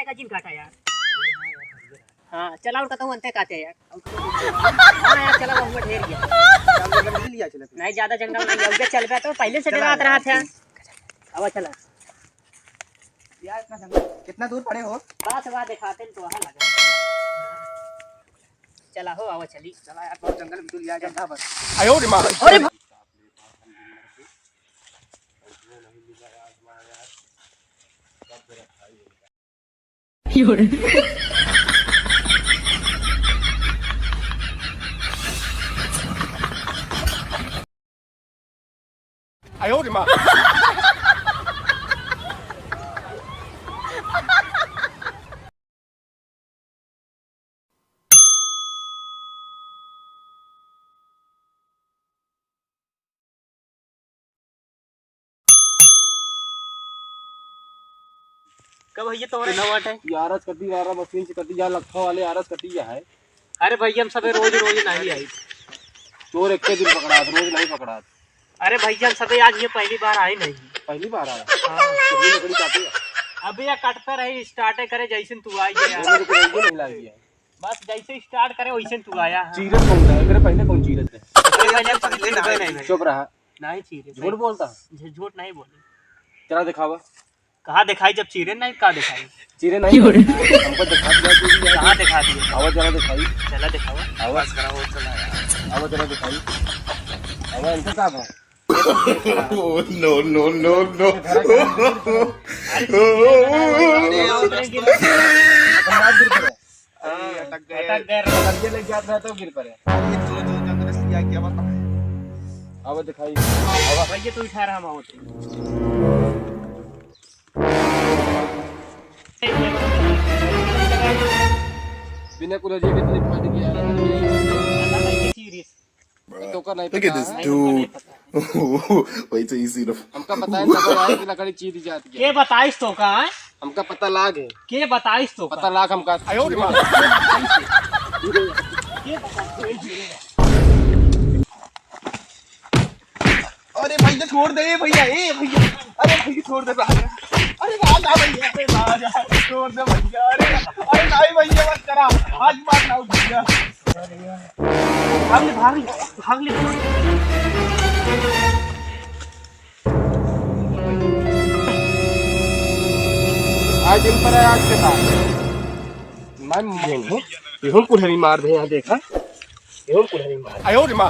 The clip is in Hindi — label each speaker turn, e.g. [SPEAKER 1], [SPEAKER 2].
[SPEAKER 1] का जिन काटा यार। हाँ चला और कहता हूँ अंते काटे यार। हाँ यार चला वो ढेर गया। नहीं ज्यादा जंगल नहीं है, चल गया तो पहले से डरा रहा था। अब चला
[SPEAKER 2] यार इतना जंगल कितना दूर पड़े हो?
[SPEAKER 1] बात हुआ दिखाते तो वहाँ लगे। चला हो आवा चली।
[SPEAKER 2] चला यार बहुत जंगल में लिया जाता बस।
[SPEAKER 3] आयो रे मां।
[SPEAKER 1] अरे
[SPEAKER 3] आयो रे मां।
[SPEAKER 1] कब भैया तुम्हारे नवाट है
[SPEAKER 3] यारस कटी यारा मशीन से कटी जा लखा वाले यारस कटी जा है।
[SPEAKER 1] अरे भैया हम सबे रोज रोज नहीं आई।
[SPEAKER 3] चोर एक दिन पकड़ा रोज नहीं पकड़ा।
[SPEAKER 1] अरे भैया हम सबे आज ये पहली बार आई नहीं।
[SPEAKER 3] पहली बार आया।
[SPEAKER 1] हाँ।
[SPEAKER 3] कितनी लकड़ी काटी है?
[SPEAKER 1] अभी ये कटता रही स्टार्ट करे जैसे तू आई है यार।
[SPEAKER 3] मेरे को नहीं लगी है।
[SPEAKER 1] बस जैसे स्टार्ट करे वैसे तू आया।
[SPEAKER 3] चीरत कौन है? मेरे पहले कौन चीरत है?
[SPEAKER 1] नहीं
[SPEAKER 3] चुप रहा।
[SPEAKER 1] नहीं चीरे
[SPEAKER 3] झूठ बोलता।
[SPEAKER 1] झूठ नहीं बोली।
[SPEAKER 3] तेरा दिखावा।
[SPEAKER 1] कहाँ दिखाई जब चीरे नहीं कहाँ दिखाई?
[SPEAKER 3] चीरे नहीं हमको दिखा दिया।
[SPEAKER 1] कहाँ दिखा दिए?
[SPEAKER 3] आवाज जरा दिखाई।
[SPEAKER 1] चला दिखावा।
[SPEAKER 3] आवाज कराओ चला। आवाज जरा दिखाई। आवाज इनका साहब है।
[SPEAKER 4] No, no, no, no.
[SPEAKER 3] गिर पड़े। आवाज दिखाई।
[SPEAKER 1] भैया तू उठा रहा हम
[SPEAKER 3] बिना कुछ अजीब इतनी फट गया तो का नहीं।
[SPEAKER 4] Look at this dude. Wait till you see the.
[SPEAKER 3] हमका पता है तब आए कि लकड़ी चीरी जाती है।
[SPEAKER 1] के बताइस तो का है?
[SPEAKER 3] हमका पता लाग है।
[SPEAKER 1] के बताइस तो
[SPEAKER 3] पता लाग हमका। आयो रे मां।
[SPEAKER 2] अरे भैया छोड़ दे भैया। ए भैया अरे भैया छोड़ दे। अरे भाग आ भैया। अरे भाग छोड़ दे भैया। अरे नहीं भैया मत करा। आज मार ना भैया।
[SPEAKER 1] भाग ले
[SPEAKER 3] आज दिन पर है आज के साथ मैं गेहूं पुढ़री मार दे यहाँ देखा गेहूं पुढ़री मार। आयो रे मां।